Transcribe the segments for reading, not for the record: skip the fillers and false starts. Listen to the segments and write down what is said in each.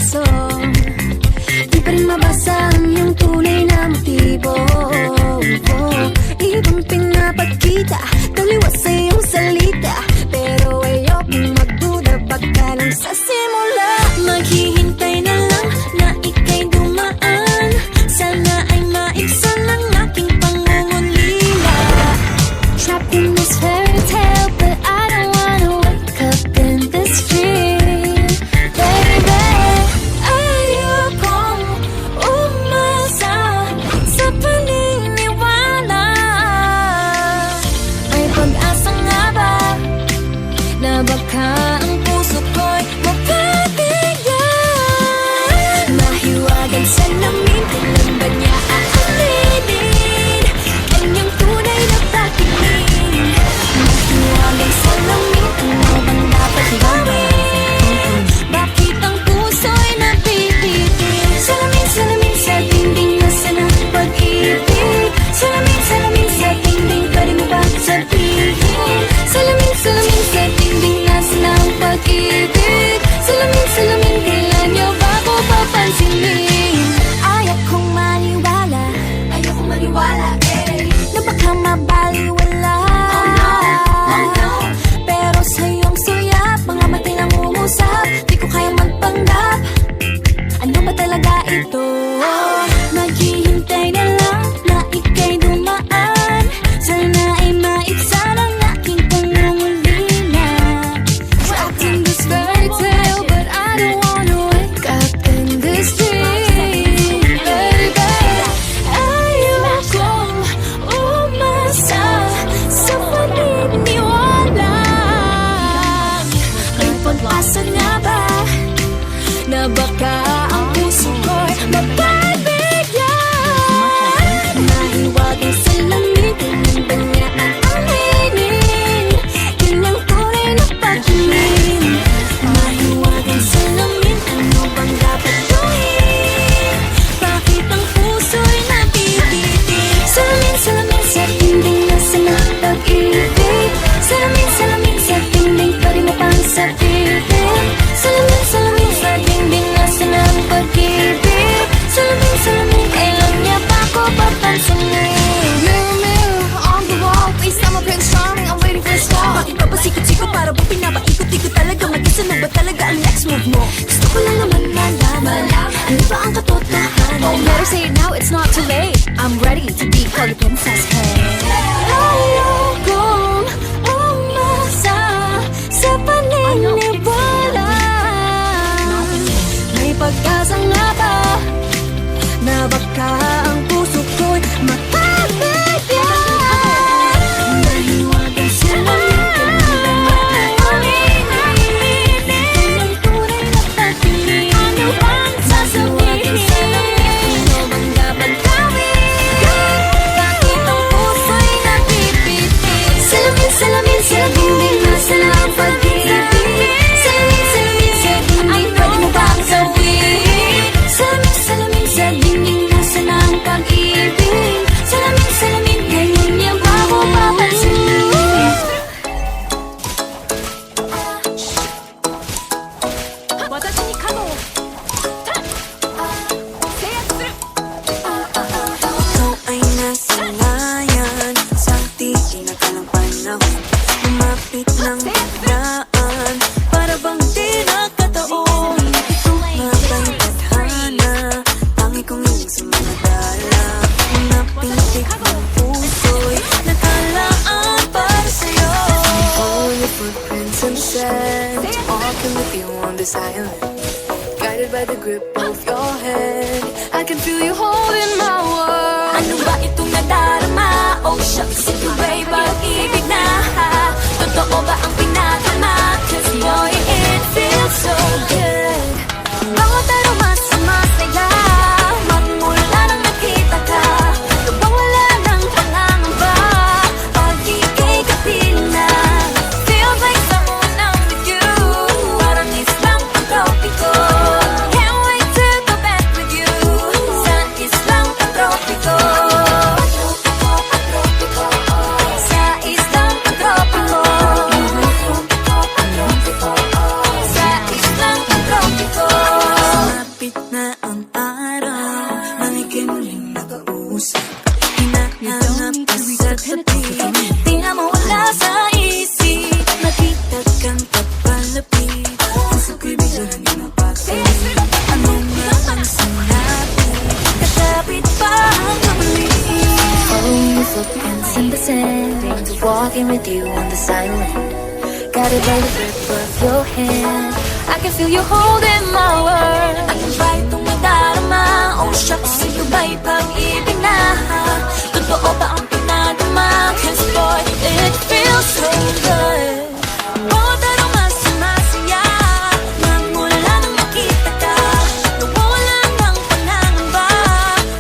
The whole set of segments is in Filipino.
puso. Di pa rin mabasa ang iyong tunay na motibo. Ibang pinapakita, taliwas sa iyong salita, pero ayokong magduda pagka lang sa simula. Maghihintay na lang na ika'y dumaan, sana ay maibsan ang aking pangungulila. Trapped in this fairy tale, but I don't wanna wake up in this dream. Baby, ayokong umasa sa paniniwala. May pag-asa nga ba na baka ang puso ko'y mapabigyan? Mahiwagang salamin, kailan ba niya aaminin ang iyong tunay na pag-ibig? Mahiwagang salamin, ano bang dapat gawin? Bakit ang puso'y napipitin? Salamin, salamin sa dingding, nasaan ang pag-ibig? Salamin, salamin sa dingding, pwede mo ba sabihin? Salamin, salamin sa dingding, nasaan ang pag-ibig? Salamin, salamin, kailan niyo ba ako papansinin? Ayokong maniwala, eh, na baka mabaliwala. Oh no, pero sa iyong sulyap, mga matay lang umusap, di ko kayang magpanggap. Ano ba talaga ito? Maghihintay na lang na ika'y dumaan, sana ay maibsan ang aking pangungulila. Trapped in this fairy tale, but I don't wanna wake up in this dream. Baby, ayokong umasa sa paniniwala. May pag-asa nga ba na baka ang puso ko'y mapabigyan? Mahiwagang salamin, kailan ba niya aaminin kailang tunay na pag-ibig? Mahiwagang salamin, ano bang dapat gawin? Bakit ang puso'y napipitin? Salamin, salamin sa dingding, nasaan ang pag-ibig? Salamin, salamin sa dingding, pwede mo pang sabihin? Salamin, salamin sa dingding, nasaan ang pag-ibig? Salamin, salamin, kailan niya pa ako papansinin? Mirror, mirror on the wall, please tell my Prince Charming, I'm waiting for a star. Bakit pa ba sikot-sikot, para ba pinapaikot-ikot talaga? Mag-isa na ba talaga ang next move mo? Gusto ko lang naman malaman, ano ba ang katotohanan? Oh, better say it now, it's not too late. I'm ready to be called a princess, hey. Ayokong umasa sa paniniwala. May pag-asa nga ba na baka ang puso ko'y mapabigyan? Mahiwagang salamin, kailan ba niya aaminin kailang tunay na pag-ibig? Ano bang sasabihin? Ano bang dapat gawin? Bakit ang puso'y napipitin? Salamin, salamin sa dingding, nasaan ang pag-ibig? Salamin, salamin sa dingding, pwede mo bang sabihin? Salamin, salamin sa dingding, nasaan ang pag-ibig? Salamin, salamin, ngayon niya ba ako papansinin? Ikaw ay nasa layan sa tingin na kalang panahon, lumapit ng biglaan, para bang di nakataon. Ito nga ba'y tadhana, tangi kong iling sa mga dala, napintik ng puso'y nakalaan para sa'yo. Follow your footprints and send, walking with you on this island, guided by the grip of your hand. I can feel you holding my world. Ano ba itong nadarama? Oh shucks, ito ba'y pag-ibig na? Totoo ba ang pinatama? Cause boy, it feels so good. Bawat aroma sumasaya, magmula nang nakita ka, lubang wala ng pangangamba, pag ika'y kapiling na. Feels like someone I'm with you, parang islang pang-tropiko. Can't wait to go back with you, sa islang pang-tropiko. Sa Di na mawala sa isip. Nakita kang papalapit, puso ko'y bigla nang inapagpalit. Ano nga ang sinabi, kasabit pa ang kamali. Following your footprints in the sand, dreams of walking with you on the silent. Guided by the grip of your hand, I can feel you holding my world. Ano ba itong nadarama? Oh shucks, ito ba'y pag-ibig na? Totoo ba ang pinadama? 'Cause boy, it feels so good. Bawat araw mas sumasaya, magmula nang makita ka. Nawawala ng pangangamba,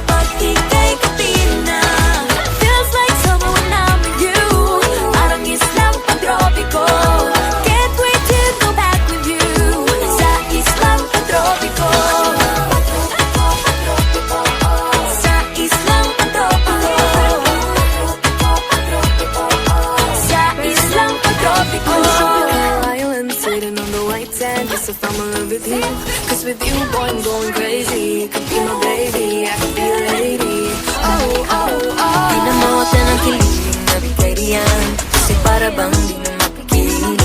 pag ika'y kapiling na. Feels like summer when I'm with you, parang islang pagtropiko. Can't wait to go back with you, sa islang pagtropiko. Sa islang pagtropiko. Sa islang pagtropiko. Island sitting on the white sand, just to fall in love with you. 'Cause with you, boy, I'm going crazy. Could be my baby, I could be a lady. Oh, oh, oh. Pinamutan ng kilig na bigay diyan, kasi para bang di na mapigilan.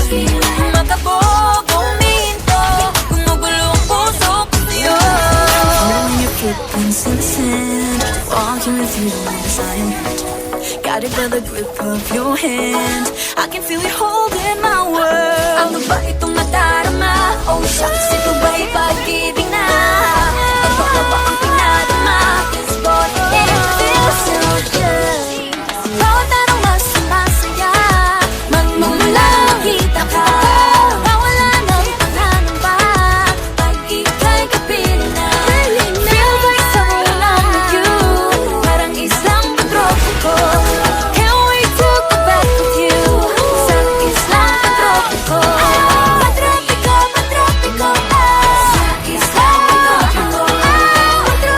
Makabog, uminto, gumugulo ang puso ko sa'yo. Following your footprints in the sand, walking with you as I am. Guided by the grip of your hand, I can feel you holding my world. Ano ba itong nadarama? Oh shucks, ito ba'y pag-ibig na? Ano na ba ang pinadama? 'Cause boy, it feels so good. Bawat araw mas sumasaya, magmumula makita ka. Nawala ng pangangamba, pag ika'y kapiling na. Feels like summer when I'm with you, parang islang pagtropiko. Can't wait to go back with you, sa islang pagtropiko. Pagtropiko, pagtropiko, sa islang pagtropiko. Pagtropiko,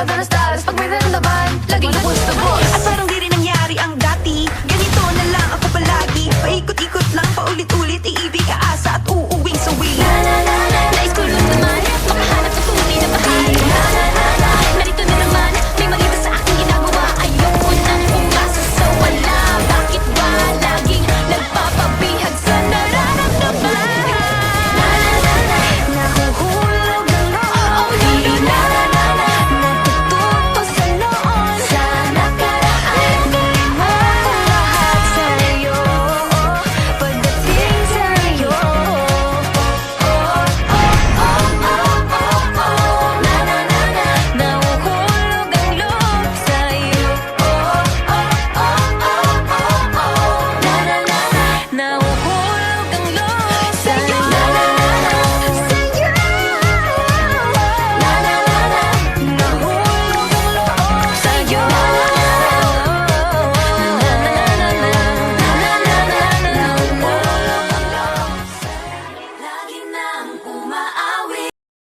I gotta